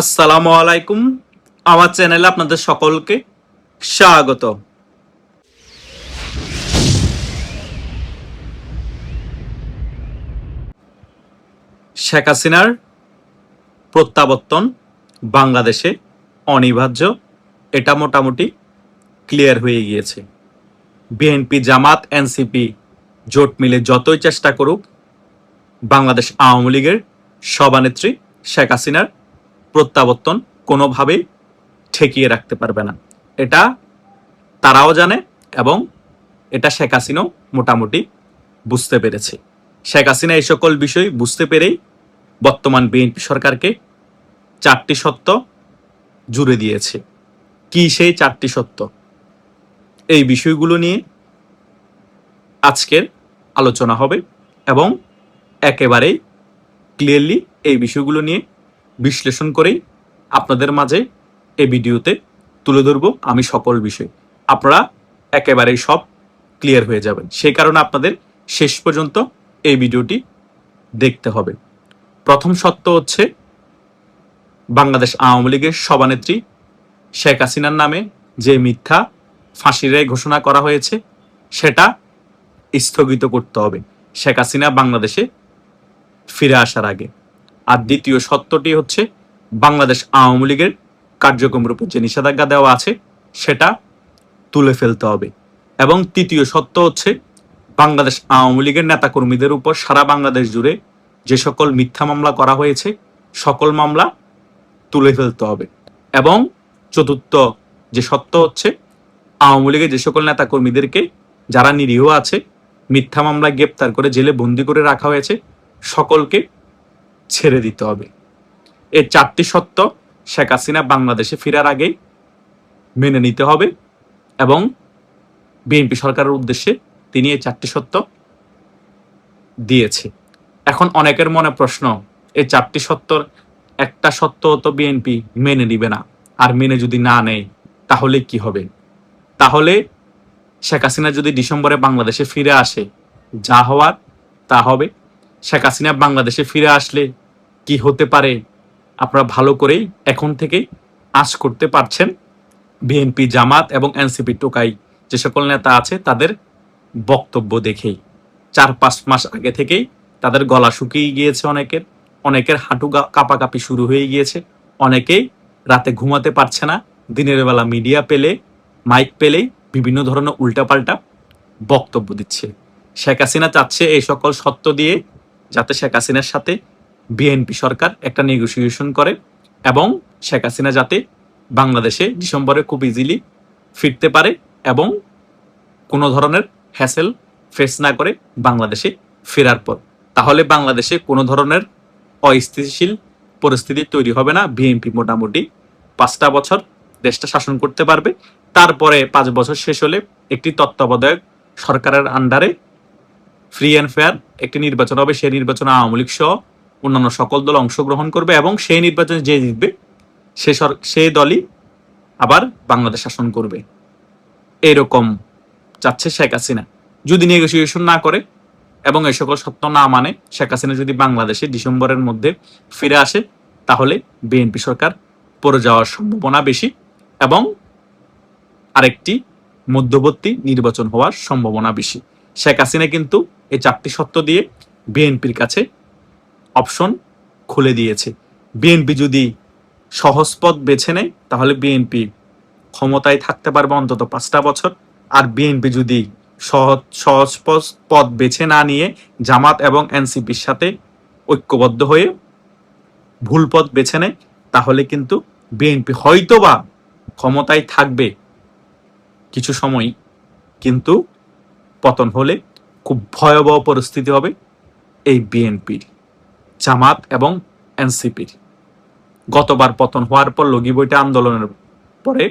আসসালামু আলাইকুম। আমার চ্যানেলে আপনাদের সকলকে স্বাগত। শেখ হাসিনার প্রত্যাবর্তন বাংলাদেশে অনিবার্য, এটা মোটামুটি ক্লিয়ার হয়ে গিয়েছে। বিএনপি, জামাত, এনসিপি জোট মিলে যতই চেষ্টা করুক, বাংলাদেশ আওয়ামী লীগের সভানেত্রী শেখ হাসিনার প্রত্যাবর্তন কোনোভাবেই ঠেকিয়ে রাখতে পারবে না। এটা তারাও জানে এবং এটা শেখ হাসিনাও মোটামুটি বুঝতে পেরেছে। শেখ হাসিনা এই সকল বিষয় বুঝতে পেরেই বর্তমান বিএনপি সরকারকে 4টি সত্য জুড়ে দিয়েছে। কি সেই 4টি সত্য? এই বিষয়গুলো নিয়ে আজকের আলোচনা হবে এবং একেবারেই ক্লিয়ারলি এই বিষয়গুলো নিয়ে বিশ্লেষণ করেই আপনাদের মাঝে এই ভিডিওতে তুলে ধরব আমি সকল বিষয়। আপনারা একেবারেই সব ক্লিয়ার হয়ে যাবেন, সেই কারণে আপনাদের শেষ পর্যন্ত এই ভিডিওটি দেখতে হবে। প্রথম সত্য হচ্ছে, বাংলাদেশ আওয়ামী লীগের সভানেত্রী শেখ হাসিনার নামে যে মিথ্যা ফাঁসির রায় ঘোষণা করা হয়েছে সেটা স্থগিত করতে হবে শেখ হাসিনা বাংলাদেশে ফিরে আসার আগে। আর দ্বিতীয় সত্যটি হচ্ছে, বাংলাদেশ আওয়ামী লীগের কার্যক্রমের উপর যে নিষেধাজ্ঞা দেওয়া আছে সেটা তুলে ফেলতে হবে। এবং তৃতীয় সত্য হচ্ছে, বাংলাদেশ আওয়ামী লীগের নেতাকর্মীদের উপর সারা বাংলাদেশ জুড়ে যে সকল মিথ্যা মামলা করা হয়েছে সকল মামলা তুলে ফেলতে হবে। এবং চতুর্থ যে সত্য হচ্ছে, আওয়ামী লীগের যে সকল নেতাকর্মীদেরকে যারা নিরীহ আছে মিথ্যা মামলায় গ্রেপ্তার করে জেলে বন্দি করে রাখা হয়েছে সকলকে ছেড়ে দিতে হবে। এই 4টি সত্য শেখ হাসিনা বাংলাদেশে ফেরার আগেই মেনে নিতে হবে এবং বিএনপি সরকারের উদ্দেশ্যে তিনি এই 4টি সত্য দিয়েছে। এখন অনেকের মনে প্রশ্ন, এই 4টি সত্যর একটা সত্য তো বিএনপি মেনে নিবে না, আর মেনে যদি না নেয় তাহলে কি হবে? তাহলে শেখ হাসিনা যদি ডিসেম্বরে বাংলাদেশে ফিরে আসে, যা হওয়ার তা হবে। শেখ হাসিনা বাংলাদেশে ফিরে আসলে কি হতে পারে আপনারা ভালো করেই এখন থেকেই আঁচ করতে পারছেন। বিএনপি, জামাত এবং এনসিপি টোকাই যে সকল নেতা আছে তাদের বক্তব্য দেখেই 4-5 মাস আগে থেকেই তাদের গলা শুকিয়ে গিয়েছে, অনেকের হাঁটু কাঁপাকাঁপি শুরু হয়ে গিয়েছে, অনেকেই রাতে ঘুমাতে পারছে না। দিনের বেলা মিডিয়া পেলে, মাইক পেলেই বিভিন্ন ধরনের উল্টাপাল্টা বক্তব্য দিচ্ছে। শেখ হাসিনা চাচ্ছে এই সকল সত্য দিয়ে যাতে শেখ হাসিনার সাথে বিএনপি সরকার একটা নেগোসিয়েশন করে এবং শেখ হাসিনা যাতে বাংলাদেশে ডিসেম্বরে খুব ইজিলি ফিরতে পারে এবং কোনো ধরনের হ্যাসেল ফেস না করে বাংলাদেশে ফেরার পর। তাহলে বাংলাদেশে কোনো ধরনের অস্থিতিশীল পরিস্থিতি তৈরি হবে না। বিএনপি মোটামুটি 5টা বছর দেশটা শাসন করতে পারবে। তারপরে 5 বছর শেষ হলে একটি তত্ত্বাবধায়ক সরকারের আন্ডারে ফ্রি অ্যান্ড ফেয়ার একটি নির্বাচন হবে। সেই নির্বাচনে আওয়ামী লীগ সহ অন্যান্য সকল দল অংশগ্রহণ করবে এবং সেই নির্বাচনে যে জিতবে সেই দলই আবার বাংলাদেশ শাসন করবে। এরকম চাচ্ছে শেখ হাসিনা। যদি নেগোসিয়েশন না করে এবং এই সকল সত্য না মানে শেখ হাসিনা যদি বাংলাদেশে ডিসেম্বরের মধ্যে ফিরে আসে তাহলে বিএনপি সরকার পড়ে যাওয়ার সম্ভাবনা বেশি এবং আরেকটি মধ্যবর্তী নির্বাচন হওয়ার সম্ভাবনা বেশি। শেখ হাসিনা কিন্তু এই 4টি সত্য দিয়ে বিএনপির কাছে অপশন খুলে দিয়েছে। বিএনপি যদি সহজ পথ বেছে নেয় তাহলে বিএনপি ক্ষমতায় থাকতে পারবে অন্তত 5টা বছর। আর বিএনপি যদি সহজ পথ বেছে না নিয়ে জামাত এবং এনসিপির সাথে ঐক্যবদ্ধ হয়ে ভুল পথ বেছে নেয় তাহলে কিন্তু বিএনপি হয়তোবা ক্ষমতায় থাকবে কিছু সময়, কিন্তু পতন হলে খুব ভয়াবহ পরিস্থিতি হবে এই বিএনপির, জামাত এবং এনসিপির। গতবার পতন হওয়ার পর লগি বইটা আন্দোলনের পরে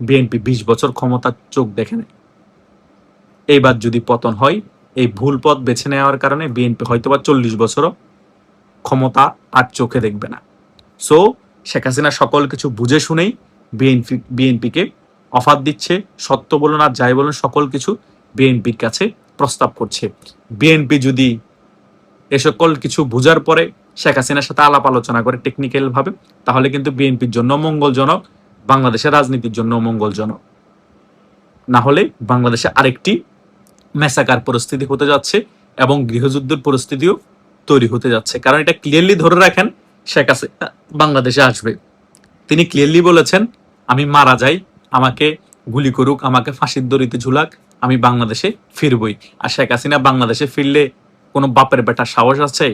বিএনপি 20 বছর ক্ষমতার চোখ দেখে নেয়। এইবার যদি পতন হয় এই ভুল পথ বেছে নেওয়ার কারণে বিএনপি হয়তোবা 40 বছরও ক্ষমতা আর চোখে দেখবে না। সো শেখ হাসিনা সকল কিছু বুঝে শুনেই বিএনপিকে অফার দিচ্ছে। সত্য বলুন আর যাই বলুন সকল কিছু বিএনপির কাছে প্রস্তাব করছে। বিএনপি যদি এ সকল কিছু বুঝার পরে শেখ হাসিনার সাথে আলাপ আলোচনা করে টেকনিক্যাল ভাবে, তাহলে কিন্তু বিএনপির জন্য মঙ্গলজনক, বাংলাদেশের রাজনীতির জন্য মঙ্গলজনক। না হলে বাংলাদেশে আরেকটি মেসাকার পরিস্থিতি হতে যাচ্ছে এবং গৃহযুদ্ধের পরিস্থিতিও তৈরি হতে যাচ্ছে। কারণ এটা ক্লিয়ারলি ধরে রাখেন, শেখ হাসিনা বাংলাদেশে আসবে। তিনি ক্লিয়ারলি বলেছেন, আমি মারা যাই, আমাকে গুলি করুক, আমাকে ফাঁসির দড়িতে ঝুলাক, আমি বাংলাদেশে ফিরবই। আর শেখ হাসিনা বাংলাদেশে ফিরলে কোনো বাপের বেটার সাহস আছে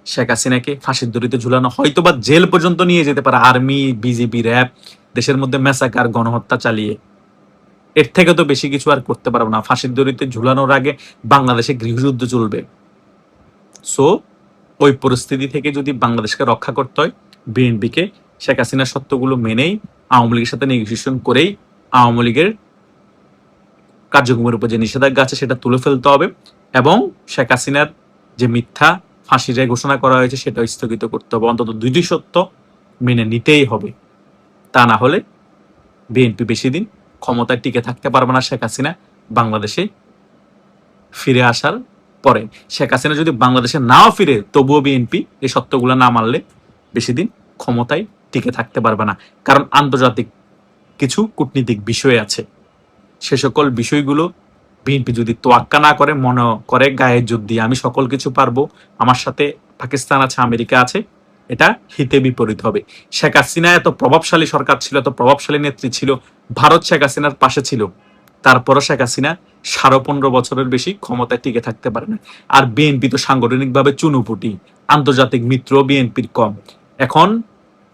শেখ হাসিনাকে ফাঁসির দড়িতে ঝুলানো? হয়তো বা জেল পর্যন্ত নিয়ে যেতে পারে আর্মি, বিজেপি, র্যাব, দেশের মধ্যে মেসাকার, গণহত্যা চালিয়ে। এর থেকে তো বেশি কিছু আর করতে পারবো না। ফাঁসির দড়িতে ঝুলানোর আগে বাংলাদেশে গৃহযুদ্ধ চলবে। সো ওই পরিস্থিতি থেকে যদি বাংলাদেশকে রক্ষা করতে হয়, বিএনপিকে শেখ হাসিনার সত্যগুলো মেনেই, আওয়ামী লীগের সাথে নেগোসিয়েশন করেই আওয়ামী লীগের কার্যক্রমের উপর যে নিষেধাজ্ঞা আছে সেটা তুলে ফেলতে হবে এবং শেখ হাসিনার যে মিথ্যা ফাঁসির রায় ঘোষণা করা হয়েছে সেটা স্থগিত করতে হবে। অন্তত দুইটি সত্য মেনে নিতেই হবে। তা না হলে বিএনপি বেশি দিন ক্ষমতায় টিকে থাকতে পারবে না। শেখ হাসিনা বাংলাদেশে ফিরে আসার পরে, শেখ হাসিনা যদি বাংলাদেশে নাও ফিরে, তবুও বিএনপি এই সত্যগুলো না মানলে বেশি দিন ক্ষমতায় টিকে থাকতে পারবে না। কারণ আন্তর্জাতিক কিছু কূটনীতিক বিষয় আছে, সে সকল বিষয়গুলো বিএনপি যদি তোয়াক্কা না করে, মনে করে গায়ের জোর দিয়ে আমি সকল কিছু পারবো, আমার সাথে পাকিস্তান আছে, আমেরিকা আছে, এটা হিতে বিপরীত হবে। শেখ হাসিনা এত প্রভাবশালী সরকার ছিল, এত প্রভাবশালী নেত্রী ছিল, ভারত শেখ হাসিনার পাশে ছিল, তারপরও শেখ হাসিনা 15.5 বছরের বেশি ক্ষমতায় টিকে থাকতে পারে না। আর বিএনপি তো সাংগঠনিকভাবে চুনুপুটি, আন্তর্জাতিক মিত্র বিএনপির কম। এখন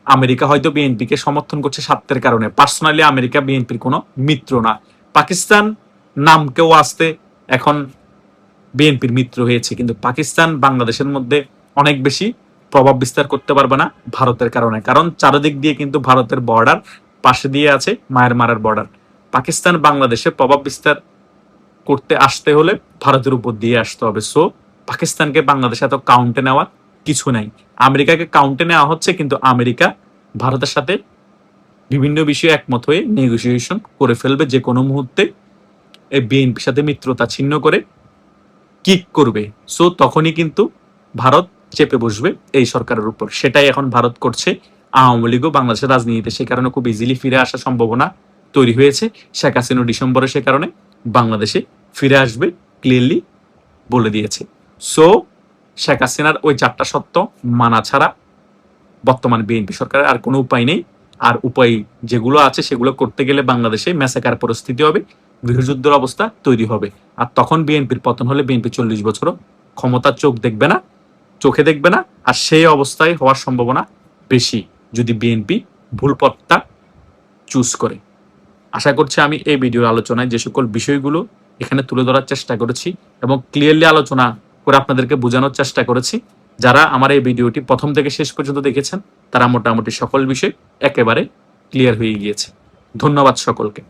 আমেরিকা হয়তো বিএনপিকে সমর্থন করছে স্বার্থের কারণে, পার্সোনালি আমেরিকা বিএনপির কোনো মিত্র না। পাকিস্তান নামকেও আসতে এখন বিএনপির মিত্র হয়েছে, কিন্তু পাকিস্তান বাংলাদেশের মধ্যে অনেক বেশি প্রভাব বিস্তার করতে পারবে না ভারতের কারণে। কারণ চারিদিক দিয়ে কিন্তু ভারতের বর্ডার, পাশে দিয়ে আছে মায়ানমারের বর্ডার। পাকিস্তান বাংলাদেশে প্রভাব বিস্তার করতে আসতে হলে ভারতের উপর দিয়ে আসতে হবে। সো পাকিস্তানকে বাংলাদেশে এত কাউন্টে নেওয়া কিছু নাই। আমেরিকাকে কাউন্টে নেওয়া হচ্ছে, কিন্তু আমেরিকা ভারতের সাথে বিভিন্ন বিষয়ে একমত হয়ে নেগোসিয়েশন করে ফেলবে যে কোনো মুহূর্তে, এই বিএনপির সাথে মিত্রতা ছিন্ন করে কিক করবে। সো তখনই কিন্তু ভারত চেপে বসবে এই সরকারের উপর। সেটাই এখন ভারত করছে। আওয়ামী লীগও বাংলাদেশের রাজনীতিতে সে কারণে খুব ইজিলি ফিরে আসার সম্ভাবনা তৈরি হয়েছে। শেখ হাসিনা ডিসেম্বরে সে কারণে বাংলাদেশে ফিরে আসবে ক্লিয়ারলি বলে দিয়েছে। সো শেখ হাসিনার ওই 4টা সত্য মানা ছাড়া বর্তমান বিএনপি সরকারের আর কোনো উপায় নেই। আর উপায় যেগুলো আছে সেগুলো করতে গেলে বাংলাদেশে মেসাকার পরিস্থিতি হবে, গৃহযুদ্ধের অবস্থা তৈরি হবে। আর তখন বিএনপির পতন হলে বিএনপি 40 বছরও ক্ষমতার চোখে দেখবে না। আর সেই অবস্থায় হওয়ার সম্ভাবনা বেশি যদি বিএনপি ভুল পথটা চুজ করে। আশা করছি আমি এই ভিডিওর আলোচনায় যে সকল বিষয়গুলো এখানে তুলে ধরার চেষ্টা করেছি এবং ক্লিয়ারলি আলোচনা করে আপনাদেরকে বোঝানোর চেষ্টা করেছি, যারা আমার এই ভিডিওটি প্রথম থেকে শেষ পর্যন্ত দেখেছেন তারা মোটামুটি সকল বিষয় একেবারে ক্লিয়ার হয়ে গিয়েছে। ধন্যবাদ সকলকে।